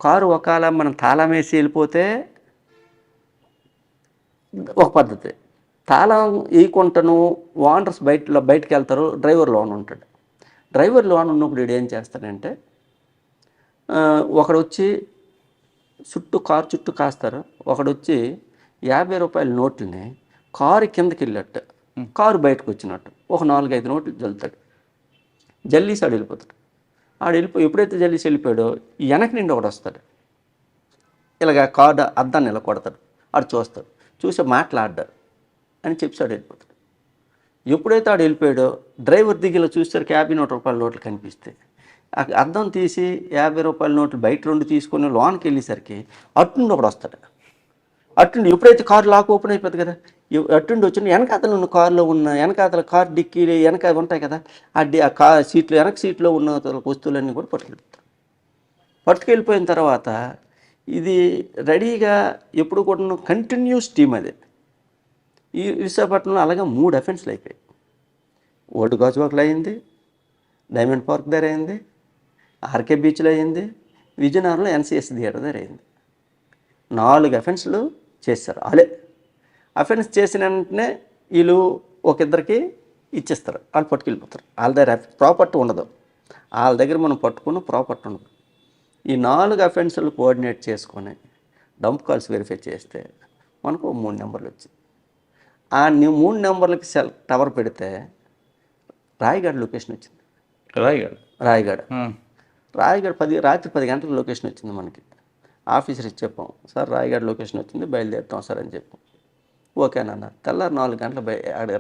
Car ఒకవేళ మనం తాళం వేసి వెళ్ళిపోతే ఒక పద్ధతి. తాళం వేయకుండాను ఓనర్స్ బయటికి వెళ్తారు, డ్రైవర్ లోన్ ఉంటాడు. డ్రైవర్ లోన్ ఉన్నప్పుడు వీడు ఏం చేస్తాడంటే ఒకడొచ్చి కారు చుట్టూ కాస్తారు, ఒకడొచ్చి 50 రూపాయల నోట్లని కారు కిందకి వెళ్ళట్టు, కారు బయటకు వచ్చినట్టు ఒక 4-5 నోట్లు జల్లుతాడు. జల్లీసి ఆడు వెళ్ళిపోతాడు. ఎప్పుడైతే జల్లీసి వెళ్ళిపోయాడో వెనక నుండి ఒకడు వస్తాడు, ఇలాగ కారు అద్దాన్ని ఇలా కొడతాడు. ఆడు చూస్తాడు, చూసి మాట్లాడ్డాడు అని చెప్పాడు, వెళ్ళిపోతాడు. ఎప్పుడైతే ఆడు వెళ్ళిపోయాడో డ్రైవర్ దిగిలో చూసేసరికి 50 రూపాయల నోట్లు కనిపిస్తే అద్దం తీసి 50 రూపాయల నోట్లు బయట 2 తీసుకొని లోన్కి వెళ్ళేసరికి అట్టుండి ఒకడు వస్తాడు. అట్టుండి ఎప్పుడైతే కారు లాక్ ఓపెన్ అయిపోతుంది కదా, అట్టుండి వచ్చిన వెనకాతలు ఉన్న కారులో ఉన్న వెనకాతల కారు డిక్కీలు వెనక ఉంటాయి కదా, ఆ కార్ సీట్లు వెనక సీట్లో ఉన్న వస్తువులన్నీ కూడా పట్టుకెళ్ళిపోయిన తర్వాత ఇది రెడీగా ఎప్పుడు కూడా కంటిన్యూస్ టీమ్ అది. ఈ విశాఖపట్నంలో అలాగే 3 అఫెన్స్లు అయిపోయాయి. ఓల్డ్ గాజువాకలో అయింది, డైమండ్ పార్క్ దగ్గర అయింది, ఆర్కే బీచ్లో అయింది, విజయనగరంలో ఎన్సిఎస్ థియేటర్ దగ్గర అయింది. 4 అఫెన్స్లు చేశారు. అఫెన్స్ చేసిన వెంటనే వీళ్ళు ఇద్దరికి ఇచ్చేస్తారు, వాళ్ళు పట్టుకెళ్ళిపోతారు. వాళ్ళ దగ్గర ప్రాపర్టీ ఉండదు, వాళ్ళ దగ్గర మనం పట్టుకున్న ప్రాపర్టీ ఉండదు. ఈ 4 అఫెన్స్లు కోఆర్డినేట్ చేసుకొని డంప్ కాల్స్ వెరిఫై చేస్తే మనకు 3 నెంబర్లు వచ్చాయి. ఆ 3 నెంబర్లకి టవర్ పెడితే రాయగఢ లొకేషన్ వచ్చింది. రాయగఢ రాత్రి 10 గంటల లొకేషన్ వచ్చింది మనకి. ఆఫీసర్కి చెప్పాం, సార్ రాయగఢ లొకేషన్ వచ్చింది, బయలుదేరుతాం సార్ అని చెప్పాం. ఓకేనన్నారు. తెల్లారి 4 గంటల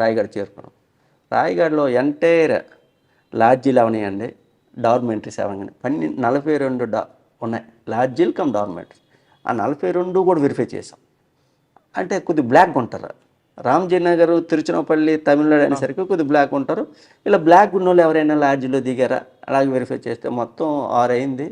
రాయగఢ చేరుకున్నాం. రాయగఢలో ఎంటైర్ లాడ్జీలు అవనాయండి, డార్మెంటరీస్ అవన్నీ 42 ఉన్నాయి, లాడ్జీలు కమ్ డార్మెంటరీస్. ఆ 42 కూడా వెరిఫై చేసాం. అంటే కొద్దిగా బ్లాక్గా ఉంటారు. రామ్జీ నగర్, తిరుచినపల్లి, తమిళనాడు అనేసరికి కొద్దిగా బ్లాక్ ఉంటారు. ఇలా బ్లాక్ ఉన్న వాళ్ళు ఎవరైనా లాడ్జీలో దిగారా అలాగే వెరిఫై చేస్తే మొత్తం 6 అయింది.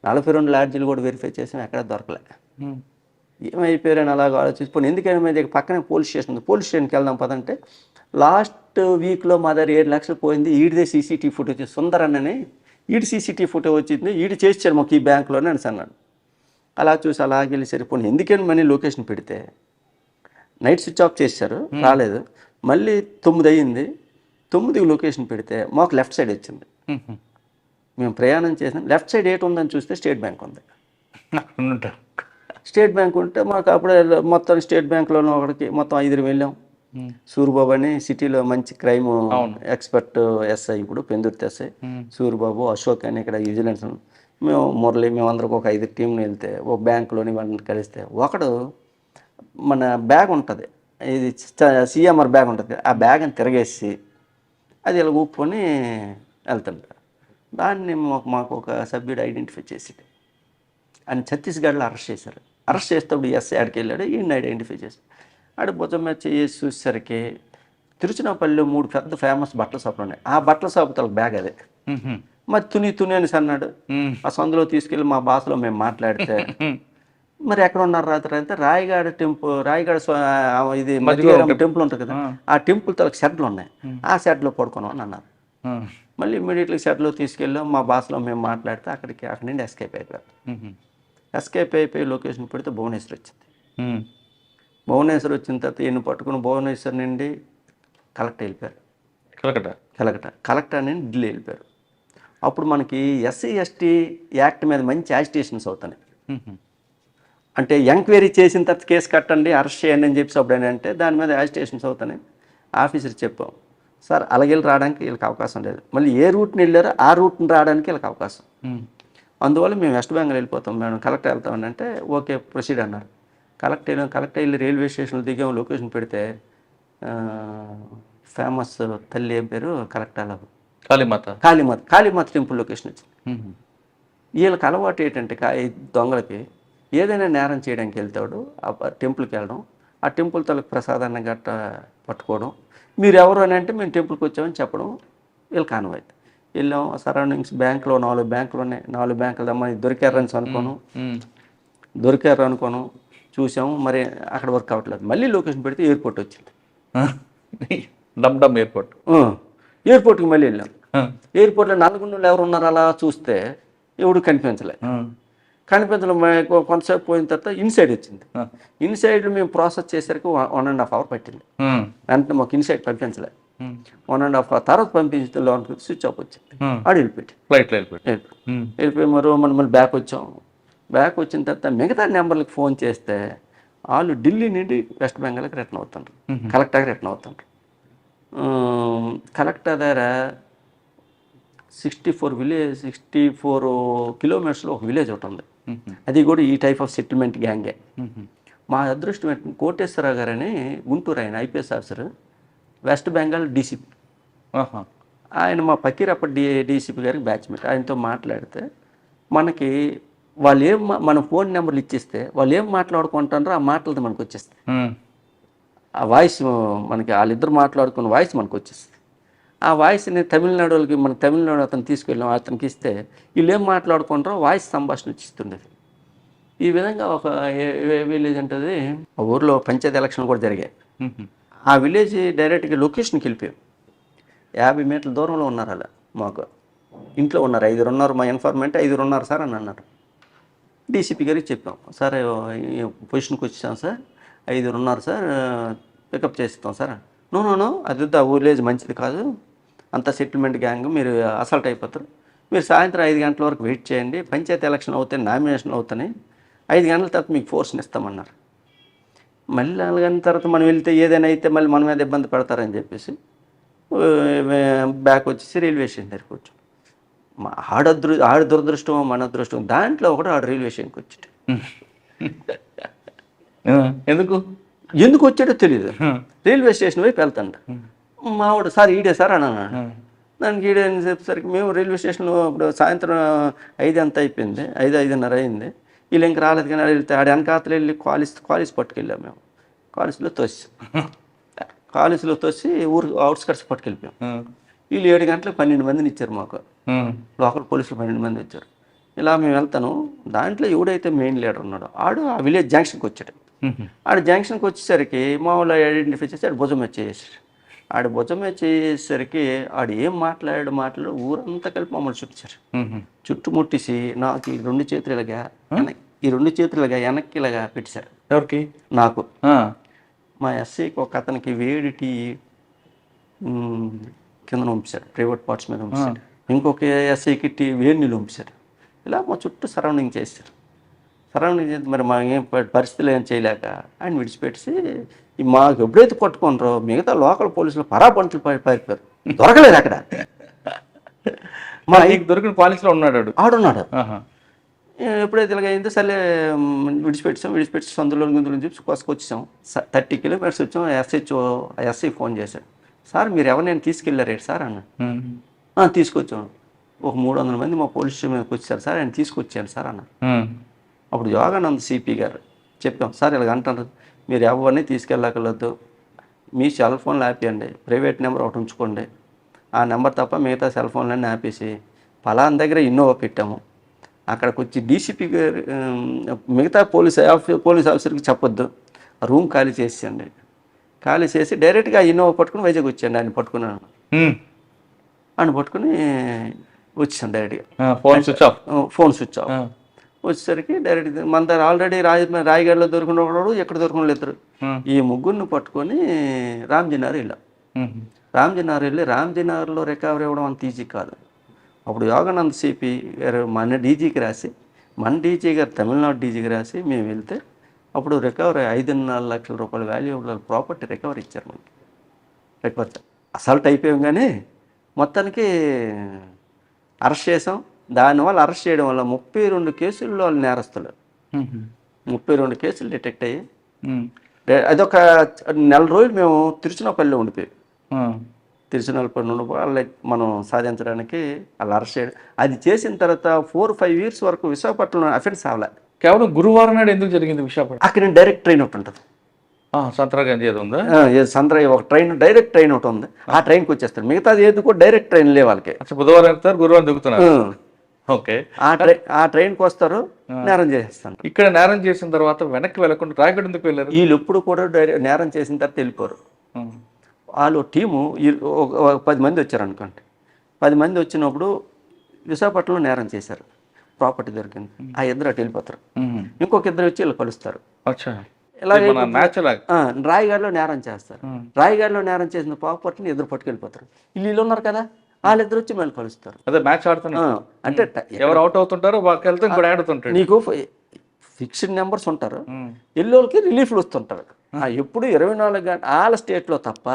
42 లాడ్జీలు కూడా వెరిఫై చేసాం, ఎక్కడ దొరకలే. ఏమైపోయారని అలాగ ఆలోచించుకొని ఎందుకైనా మీద పక్కనే పోలీస్ స్టేషన్ ఉంది, పోలీస్ స్టేషన్కి వెళ్దాం పదంటే లాస్ట్ వీక్లో మా దగ్గర 7 లక్షలు పోయింది, ఈడిదే సీసీటీవీ ఫుటేజ్ సుందరన్నని ఈడి సీసీటీవీ ఫోటో వచ్చింది, ఈడు చేసాడు మాకు ఈ బ్యాంకులోనే అని అన్నాడు. అలా చూసి అలాగే వెళ్ళి సరిపోయింది. ఎందుకని మనీ లొకేషన్ పెడితే నైట్ స్విచ్ ఆఫ్ చేశారు, రాలేదు. మళ్ళీ 9 అయ్యింది, 9కి లొకేషన్ పెడితే మాకు లెఫ్ట్ సైడ్ వచ్చింది. మేము ప్రయాణం చేసాం, లెఫ్ట్ సైడ్ ఏటి ఉందని చూస్తే స్టేట్ బ్యాంక్ ఉంది. స్టేట్ బ్యాంక్ ఉంటే మాకు అప్పుడే మొత్తం స్టేట్ బ్యాంక్లోనూ ఒకటికి మొత్తం 5 వెళ్ళాం. సూరిబాబు అని సిటీలో మంచి క్రైమ్ ఎక్స్పర్ట్ ఎస్ఐ, ఇప్పుడు పెందుర్తి ఎస్ఐ సూరిబాబు, అశోక్ అని ఇక్కడ విజిలెన్స్, మురళి, మేమందరికి ఒక 5 టీంలు వెళ్తే ఒక బ్యాంకులోని వాళ్ళని కలిస్తే ఒకడు మన బ్యాగ్ ఉంటుంది, ఇది సిఎంఆర్ బ్యాగ్ ఉంటుంది, ఆ బ్యాగ్ని తిరగేసి అది ఇలా ఊపుకొని వెళ్తుంటారు. దాన్ని మాకు ఒక సభ్యుడు ఐడెంటిఫై చేసి అని ఛత్తీస్గఢ్లో అరెస్ట్ చేశారు. అరెస్ట్ చేసేటప్పుడు ఎస్ఐ ఆడికి వెళ్ళాడు, ఈయన ఐడెంటిఫై చేశాడు. ఆడి భుజం మీద చేసి చూసేసరికి తిరుచినపల్లిలో 3 పెద్ద ఫేమస్ బట్టల షాపులు ఉన్నాయి, ఆ బట్టల షాపు తల బ్యాగ్ అదే. మరి తుని అనేసి అన్నాడు. ఆ సందులో తీసుకెళ్ళి మా భాషలో మేము మాట్లాడితే మరి ఎక్కడ ఉన్నారు రాత్రి అంటే రాయగఢ టెంపుల్, రాయగఢ ఇది మధ్యవరం టెంపుల్ ఉంటుంది కదా, ఆ టెంపుల్ తలకు షెడ్లు ఉన్నాయి, ఆ షెడ్లో పడుకున్నాం అని అన్నారు. మళ్ళీ ఇమ్మీడియట్లీ షెడ్లో తీసుకెళ్ళాం, మా భాషలో మేము మాట్లాడితే అక్కడి నుండి ఎస్కేప్ అయిపోయారు. ఎస్కేప్ అయిపోయి లొకేషన్ పెడితే భువనేశ్వర్ వచ్చింది. భువనేశ్వర్ వచ్చిన తర్వాత ఈయన పట్టుకుని భువనేశ్వర్ నుండి కలెక్టర్ వెళ్ళిపోయారు, కలెక్టర్ నుండి ఢిల్లీ వెళ్ళిపోయారు. అప్పుడు మనకి ఎస్సీ ఎస్టీ యాక్ట్ మీద మంచి యాజిటేషన్స్ అవుతున్నాయి. అంటే ఎంక్వైరీ చేసిన తర్వాత కేసు కట్టండి, అరెస్ట్ చేయండి అని చెప్పి అప్పుడు అంటే దాని మీద యాజిటేషన్స్ అవుతున్నాయి. ఆఫీసర్ చెప్పాం, సార్ అలాగే రావడానికి వీళ్ళకి అవకాశం లేదు, మళ్ళీ ఏ రూట్ని వెళ్ళారో ఆ రూట్ని రావడానికి వీళ్ళకి అవకాశం, అందువల్ల మేము వెస్ట్ బెంగాల్ వెళ్ళిపోతాం మేడం, కలెక్టర్ వెళ్తామని అంటే ఓకే ప్రొసీడ్ అన్నారు. కలెక్టర్ వెళ్ళి రైల్వే స్టేషన్లో దిగాం, లొకేషన్ పెడితే ఫేమస్ తల్లి ఏం పేరు కలెక్టర్లో కాళీమాత టెంపుల్ లొకేషన్ వచ్చింది. వీళ్ళకి అలవాటు ఏంటంటే దొంగలకి ఏదైనా నేరం చేయడానికి వెళ్తాడు, ఆ టెంపుల్కి వెళ్ళడం, ఆ టెంపుల్ తలకు ప్రసాదాన్ని గట్ట పట్టుకోవడం, మీరు ఎవరు అని అంటే మేము టెంపుల్కి వచ్చామని చెప్పడం వీళ్ళు కాన్వాయ్. వెళ్ళాం, సరౌండింగ్స్ బ్యాంకులో 4 బ్యాంకులు ఉన్నాయి, 4 బ్యాంకులు దమ్మని దొరికారు అనుకోను చూసాము, మరి అక్కడ వర్క్ అవ్వట్లేదు. మళ్ళీ లొకేషన్ పెడితే ఎయిర్పోర్ట్ వచ్చింది, ఎయిర్పోర్ట్కి మళ్ళీ వెళ్ళాం. ఎయిర్పోర్ట్లో నల్గొండలో ఎవరు ఉన్నారు అలా చూస్తే ఎవడు కనిపించలే. కనిపించడం కొంతసేపు పోయిన తర్వాత ఇన్సైడ్ వచ్చింది. ఇన్సైడ్ మేము ప్రాసెస్ చేసరికి 1.5 hour పట్టింది. వెంటనే మాకు ఇన్సైడ్ పంపించలే. 1.5 hour తర్వాత పంపించడంలో స్విచ్ ఆఫ్ వచ్చింది. ఆడు వెళ్ళిపోయి మరో మళ్ళీ బ్యాక్ వచ్చాం. బ్యాక్ వచ్చిన తర్వాత మిగతా నెంబర్లకు ఫోన్ చేస్తే వాళ్ళు ఢిల్లీ నుండి వెస్ట్ బెంగాల్కి రిటర్న్ అవుతుండ్రు, కలెక్టర్కి రిటర్న్ అవుతుండ్రు. కలెక్టర్ దగ్గర 64 kilometers ఒక విలేజ్ ఒకటి ఉంది. అది కూడా ఈ టైప్ ఆఫ్ సెటిల్మెంట్ గ్యాంగే. మా అదృష్టం ఏంటంటే కోటేశ్వరరావు గారని గుంటూరు ఆయన IPS officer, west Bengal DCP. ఆయన మా పకీరప్ప DCP గారికి బ్యాచ్మేట్. ఆయనతో మాట్లాడితే మనకి వాళ్ళు మన ఫోన్ నెంబర్లు ఇచ్చేస్తే వాళ్ళు ఏం మాట్లాడుకుంటారో ఆ మాటలతో మనకు వచ్చేస్తాయి. ఆ వాయిస్ మనకి వాళ్ళిద్దరు మాట్లాడుకున్న వాయిస్ మనకు వచ్చేస్తుంది. ఆ వాయిస్ని తమిళనాడు వాళ్ళకి మన తమిళనాడు అతను తీసుకెళ్ళాం, అతనికి ఇస్తే వీళ్ళు ఏం మాట్లాడుకుంటారో వాయిస్ సంభాషణ వచ్చిస్తుండేది. ఈ విధంగా ఒక విలేజ్ ఉంటుంది, ఆ ఊర్లో పంచాయతీ ఎలక్షన్ కూడా జరిగాయి. ఆ విలేజ్ డైరెక్ట్గా లొకేషన్కి వెళ్ళిపోయాం. 50 మీటర్ల దూరంలో ఉన్నారు అలా. మాకు ఇంట్లో ఉన్నారు, 5 ఉన్నారు. మా ఇన్ఫార్మెంట్ 5 ఉన్నారు సార్ అని అన్నారు. DCP గారికి చెప్పాం, సార్ పొజిషన్కి వచ్చాం సార్, 5 ఉన్నారు సార్, పికప్ చేస్తాం సార్. నో అది ఆ విలేజ్ మంచిది కాదు, అంత సెటిల్మెంట్ గ్యాంగ్, మీరు అసల్ట్ అయిపోతారు. మీరు సాయంత్రం 5 గంటల వరకు వెయిట్ చేయండి, పంచాయతీ ఎలక్షన్ అవుతాయి, నామినేషన్ అవుతాయి, 5 గంటల తర్వాత మీకు ఫోర్స్ని ఇస్తామన్నారు. మళ్ళీ 4 గంటల తర్వాత మనం వెళ్తే ఏదైనా అయితే మళ్ళీ మన మీద ఇబ్బంది పడతారని చెప్పేసి బ్యాక్ వచ్చేసి రైల్వే స్టేషన్ దగ్గరికి వచ్చాం. ఆడ దురదృష్టం మన అదృష్టం, దాంట్లో ఒకటి ఆడు రైల్వే స్టేషన్కి వచ్చాడు. ఎందుకు వచ్చాడో తెలియదు. రైల్వే స్టేషన్ వైపు వెళ్తాడు. మావాడు సార్ ఈడే సార్ అని అన్నాడు. దానికి ఈడే అని చెప్పేసరికి మేము రైల్వే స్టేషన్లో ఇప్పుడు సాయంత్రం 5 అంత అయిపోయింది, 5:30 అయింది. వీళ్ళు ఇంక రాలేదు కానీ వెళ్తే ఆడ వెనకాతలు వెళ్ళి కాలేజ్ పట్టుకెళ్ళాం. మేము కాలేజీలో తోసి ఊరు అవుట్స్కట్స్ పట్టుకెళ్ళిపోయాం. వీళ్ళు 7 గంటలకు 12 మందిని ఇచ్చారు మాకు. లోకల్ పోలీసులు 12 మంది ఇచ్చారు. ఇలా మేము వెళ్తాను. దాంట్లో ఎవడైతే మెయిన్ లీడర్ ఉన్నాడో ఆడు ఆ విలేజ్ జంక్షన్కి వచ్చాడు. ఆడు జంక్షన్కి వచ్చేసరికి మామూలు ఐడెంటిఫై చేసి ఆడు భుజం వచ్చేసాడు. ఆడు భుజం వచ్చేసరికి ఆడు ఏం మాట్లాడు ఊరంతా కలిపి మమ్మల్ని చుట్టుముట్టేసి నాకు ఈ 2 చేతులు ఇలాగా వెనక్కి ఇలాగా పెట్టేశారు. ఎవరికి? నాకు. మా ఎస్ఐకి ఒక అతనికి వేడి టీ కింద పంపించారు, ప్రైవేట్ పార్ట్స్ మీద పంపించారు. ఇంకొక ఎస్ఐకి టీ వేడి నీళ్ళు పంపించారు. ఇలా మా చుట్టూ సరౌండింగ్ చేశారు. సరౌండింగ్ చేసి మరి మా ఏం పరిస్థితులు ఏం చేయలేక ఆయన విడిచిపెట్టేసి మాకు ఎప్పుడైతే పట్టుకుంటారో మిగతా లోకల్ పోలీసులు పరాపంచులు పారిపోయారు, దొరకలేదు అక్కడ. మా దొరికిన పాలసీలో ఉన్నాడు. ఆడున్నాడు. ఎప్పుడైతే ఇలాగ అయిందో సరే విడిచిపెట్టి సందులో గుందులో చూసి కోసుకొచ్చాం. 30 kilometers వచ్చాం. ఎస్ఐ ఫోన్ చేశాడు, సార్ మీరు ఎవరినైనా తీసుకెళ్ళారేంటి సార్ అన్న. తీసుకొచ్చాను. ఒక 300 మంది మా పోలీస్ స్టేషన్ మీదకి వచ్చారు సార్, ఆయన తీసుకొచ్చాను సార్ అన్న. అప్పుడు యోగానంద్ CP గారు చెప్పాం, సార్ ఇలాగ అంటారు, మీరు ఎవరిని తీసుకెళ్ళగలదు, మీ సెల్ ఫోన్లు ఆపేయండి, ప్రైవేట్ నెంబర్ ఒకటి ఉంచుకోండి, ఆ నెంబర్ తప్ప మిగతా సెల్ ఫోన్లన్నీ ఆపేసి పలానా దగ్గర ఇన్నోవా పెట్టాము, అక్కడికి వచ్చి DCP గారు మిగతా పోలీస్ ఆఫీసర్కి చెప్పొద్దు, రూమ్ ఖాళీ చేసేయండి, ఖాళీ చేసి డైరెక్ట్గా ఇన్నోవా పట్టుకుని వైజాగ్ వచ్చేయండి. ఆయన పట్టుకున్నాను. ఆయన పట్టుకుని వచ్చాను డైరెక్ట్గా. Phone switch off. వచ్చేసరికి డైరెక్ట్ మన దగ్గర ఆల్రెడీ రాయగఢలో దొరికినవాడు, ఎక్కడ దొరికిన ఈ ముగ్గురిని పట్టుకొని రామ్జీనగర్ వెళ్ళాం. రామ్జీనగర్ వెళ్ళి రామ్జీనగర్లో రికవరీ ఇవ్వడం అంత ఈజీ కాదు. అప్పుడు యోగానంద్ CP గారు మన DGకి రాసి, మన DG గారు తమిళనాడు DGకి రాసి మేము వెళ్తే అప్పుడు రికవరీ 5.5 లక్షల రూపాయల వాల్యూబుల్ ప్రాపర్టీ రికవరీ ఇచ్చారు మనకి. రికవరీ అసల్ట్ అయిపోయాం కానీ మొత్తానికి అరెస్ట్ చేసాం. దానివల్ల అరెస్ట్ చేయడం వల్ల 32 కేసుల్లో వాళ్ళు నేరస్తులు. 32 కేసులు డిటెక్ట్ అయ్యి అదొక 1 నెల రోజులు మేము తిరుచినాపల్లిలో ఉండిపోయాం. తిరుచినాపల్లి నుండి వాళ్ళకి మనం సాధించడానికి వాళ్ళు అరెస్ట్ చేయడం, అది చేసిన తర్వాత 4-5 years వరకు విశాఖపట్నంలో అఫెన్స్ అవ్వలే. కేవలం గురువారం నాడు ఎందుకు జరిగింది విశాఖపట్నం? అక్కడ డైరెక్ట్ ట్రైన్ ఒకటి ఉంటుంది, సంతరాగాంధీ ఏదో ఉందా, సంతరాగ ఒక ట్రైన్, డైరెక్ట్ ట్రైన్ ఒకటి ఉంది. ఆ ట్రైన్కి వచ్చేస్తారు. మిగతాది ఏది కూడా డైరెక్ట్ ట్రైన్ లే వాళ్ళకి. బుధవారం వెళ్తారు, గురువారం దిగుతున్నారు. ఓకే, ఆ ట్రైన్కి వస్తారు, నేరం చేసేస్తాను. ఇక్కడ నేరం చేసిన తర్వాత వెనక్కి వెళ్ళకుండా రాయగఢ ఎందుకు వెళ్ళారు? వీళ్ళు ఎప్పుడు కూడా నేరం చేసిన తర్వాత వెళ్ళిపోరు. వాళ్ళు టీము 10 మంది వచ్చారు అనుకోండి. 10 మంది వచ్చినప్పుడు విశాఖపట్నంలో నేరం చేశారు. ప్రాపర్టీ దొరికింది, ఆ ఇద్దరు అటు వెళ్ళిపోతారు. ఇంకొక ఇద్దరు వచ్చి వీళ్ళు కలుస్తారు. అచ్చా. ఇలా మన మ్యాచ్ లాగా. రాయిగాడిలో నేరం చేస్తారు. రాయిగాడిలో నేరం చేసిన ప్రాపర్టీని ఎదురు పట్టుకెళ్ళిపోతారు. వీళ్ళు ఉన్నారు కదా, వాళ్ళిద్దరు వచ్చి మళ్ళీ కలుస్తారు. అదే మ్యాచ్ ఆడుతున్నారు. అంటే ఎవరు అవుట్ అవుతుంటారో వాళ్ళకి వెళ్తే ఇంకోటి ఆడుతుంటాడు. నీకు ఫిక్స్డ్ నెంబర్స్ ఉంటారు, ఎల్లోళ్ళకి రిలీఫ్లు వస్తుంటారు. ఎప్పుడు 24 గంటలు వాళ్ళ స్టేట్లో తప్ప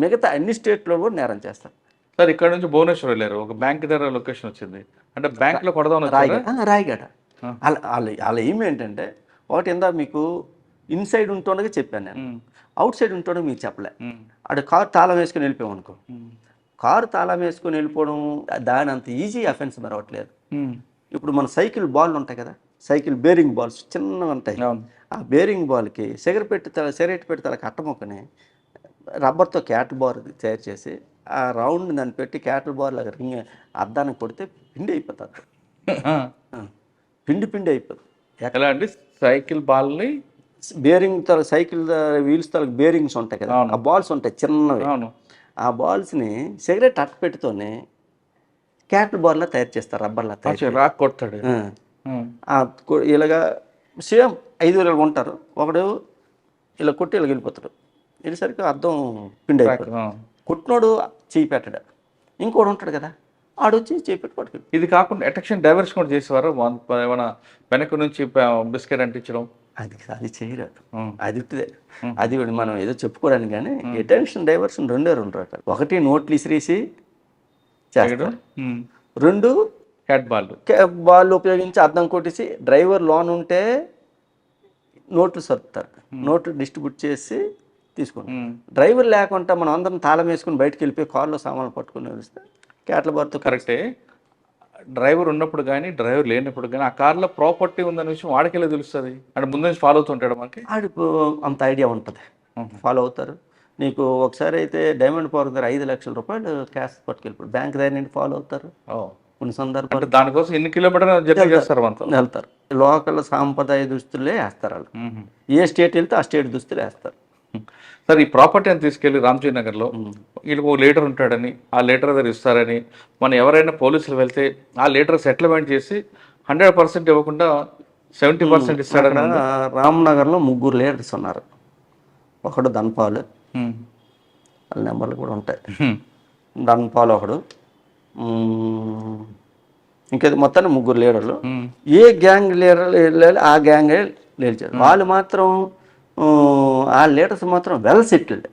మిగతా అన్ని స్టేట్లో కూడా నేరం చేస్తారు. సార్ ఇక్కడ నుంచి భువనేశ్వర్ వెళ్ళారు, ఒక బ్యాంక్ దగ్గర లొకేషన్ వచ్చింది, అంటే బ్యాంక్ లో కొడదాం. రాయిగడ వాళ్ళ ఏమి ఏంటంటే, ఒకటి ఇందా మీకు ఇన్సైడ్ ఉంటుండగా చెప్పాను నేను, అవుట్ సైడ్ ఉంటుండగా మీకు చెప్పలే. అక్కడ కారు తాళం వేసుకొని వెళ్ళిపోయాం అనుకో, కారు తాళం వేసుకొని వెళ్ళిపోవడం దాని అంత ఈజీ అఫెన్స్ మరవట్లేదు. ఇప్పుడు మన సైకిల్ బాల్ ఉంటాయి కదా, సైకిల్ బేరింగ్ బాల్స్ చిన్నగా ఉంటాయి. ఆ బేరింగ్ బాల్కి సిగరెట్ పెట్టి తల కట్టమొక్కని రబ్బర్తో క్యాటిల్ బార్ తయారు చేసి ఆ రౌండ్ దాన్ని పెట్టి క్యాటిల్ బార్ లాగా రింగ్ అద్దానికి కొడితే పిండి అయిపోతుంది. పిండి అయిపోతుంది. ఎలా అంటే సైకిల్ బాల్ని బేరింగ్ తల సైకిల్ వీల్స్ తల బేరింగ్స్ ఉంటాయి కదా, ఆ బాల్స్ ఉంటాయి చిన్నవి. ఆ బాల్స్ని సిగరెట్ అట్టపెట్టుతోనే క్యాటిల్ బార్లా తయారు చేస్తారు, రబ్బర్లా తయారు రాక్ కొడతాడు. ఇలాగా సేమ్ 5 వేలు ఉంటారు, ఒకడు ఇలా కొట్టి ఇలా వెళ్ళిపోతాడు. వెళ్ళేసరికి అద్దం పిండి అయిపోతుంది. కొట్టినోడు చేయి పెట్టాడు, ఇంకోడు ఉంటాడు కదా, ఆడొచ్చి చేయి పెట్టి పట్టుకు. ఇది కాకుండా అటెన్షన్ డైవర్స్ కూడా చేసేవారు, ఏమైనా వెనక నుంచి బిస్కెట్ అంటించడం. అది చేయరాదు, అది అది మనం ఏదో చెప్పుకోవడానికి. కానీ అటెన్షన్ డైవర్షన్ రెండే రకాలు. ఒకటి నోట్లు ఇసిరేసి చేస్తాడు, 2 క్యాట్ బాల్ ఉపయోగించి అద్దం కొట్టేసి డ్రైవర్ లోన్ ఉంటే నోట్లు సర్దుతారు, నోట్లు డిస్ట్రిబ్యూట్ చేసి తీసుకుంటాం. డ్రైవర్ లేకుండా మనం అందరం తాళం వేసుకుని బయటకు వెళ్ళిపోయి కార్లో సామాన్లు పట్టుకుని వెళ్తే క్యాట్ల బార్తో. కరెక్టే. డ్రైవర్ ఉన్నప్పుడు కానీ డ్రైవర్ లేనప్పుడు కానీ ఆ కార్లో ప్రాపర్టీ ఉందనే విషయం వాడికెళ్ళి తెలుస్తుంది, అంటే ముందు నుంచి ఫాలో అవుతుంటాడు. మనకి ఆడికి అంత ఐడియా ఉంటుంది, ఫాలో అవుతారు. నీకు ఒకసారి అయితే డైమండ్ పవర్ దగ్గర 5 లక్షల రూపాయలు క్యాష్ పట్టుకెళ్ళిపోయి బ్యాంక్ దగ్గర నుండి ఫాలో అవుతారు. కొన్ని సందర్భాలు దానికోసం ఎన్ని కిలోమీటర్లు జర్నీ చేస్తారు, వెళ్తారు. లోకల్ సాంప్రదాయ దుస్తులే వేస్తారు వాళ్ళు, ఏ స్టేట్ వెళ్తే ఆ స్టేట్ దుస్తులు వేస్తారు. సార్, ఈ ప్రాపర్టీ అని తీసుకెళ్ళి రామ్జీ నగర్లో వీళ్ళకి ఒక లీటర్ ఉంటాడని, ఆ లీటర్ దగ్గర ఇస్తారని, మనం ఎవరైనా పోలీసులు వెళ్తే ఆ లీటర్ సెటిల్మెంట్ చేసి 100% ఇవ్వకుండా 70% ఇస్తాడని. రామ్నగర్లో 3 లీడర్స్ ఉన్నారు. ఒకడు ధన్పాల్, వాళ్ళ నెంబర్లు కూడా ఉంటాయి. ధన్పాల్ ఒకడు, ఇంకేది మొత్తాన్ని 3 లీడర్లు. ఏ గ్యాంగ్ లీడర్ ఆ గ్యాంగే లేచారు. వాళ్ళు మాత్రం ఆ లీడర్స్ మాత్రం వెల్ సెటిల్డ్.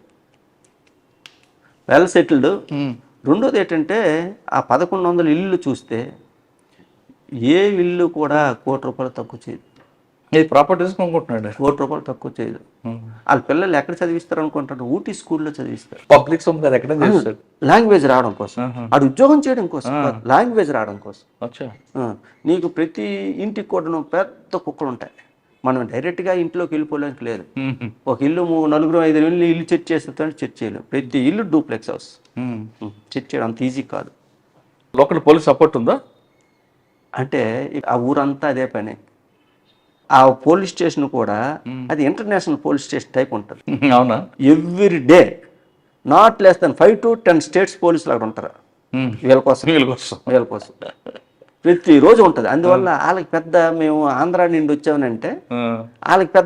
రెండోది ఏంటంటే, ఆ 1100 ఇల్లు చూస్తే ఏ ఇల్లు కూడా ₹1,00,00,000 తక్కువ చేయదు. ఇది ప్రాపర్టీస్ కొనుక్కుంటున్నాడు, ₹1,00,00,000 తక్కువ చేయదు. వాళ్ళ పిల్లలు ఎక్కడ చదివిస్తారు అనుకుంటారు? ఊటీ స్కూల్లో చదివిస్తారు. పబ్లిక్ సొమ్ము కదా, ఎక్కడ చేస్తారు. లాంగ్వేజ్ రావడం కోసం, ఆడు ఉద్యోగం చేయడం కోసం, లాంగ్వేజ్ రావడం కోసం. నీకు ప్రతి ఇంటికి కూడా పెద్ద కుక్కలు ఉంటాయి. మనం డైరెక్ట్గా ఇంట్లోకి వెళ్ళిపోలేనికి లేదు. ఒక ఇల్లు 4-5 ఇల్లు చెక్ చేస్తే చెక్ చేయలేము. ప్రతి ఇల్లు డూప్లెక్స్ హౌస్, చెక్ చేయడం అంత ఈజీ కాదు. లోకల్ పోలీస్ సపోర్ట్ ఉందా అంటే? ఆ ఊరంతా అదే పని. ఆ పోలీస్ స్టేషన్ కూడా అది ఇంటర్నేషనల్ పోలీస్ స్టేషన్ టైప్ ఉంటుంది. అవునా? Every day not less than 5 to 10 states పోలీసులు అక్కడ ఉంటారు. వీళ్ళ కోసం ప్రతిరోజు ఉంటుంది. అందువల్ల వాళ్ళకి పెద్ద, మేము ఆంధ్ర నుండి వచ్చామనంటే వాళ్ళకి పెద్ద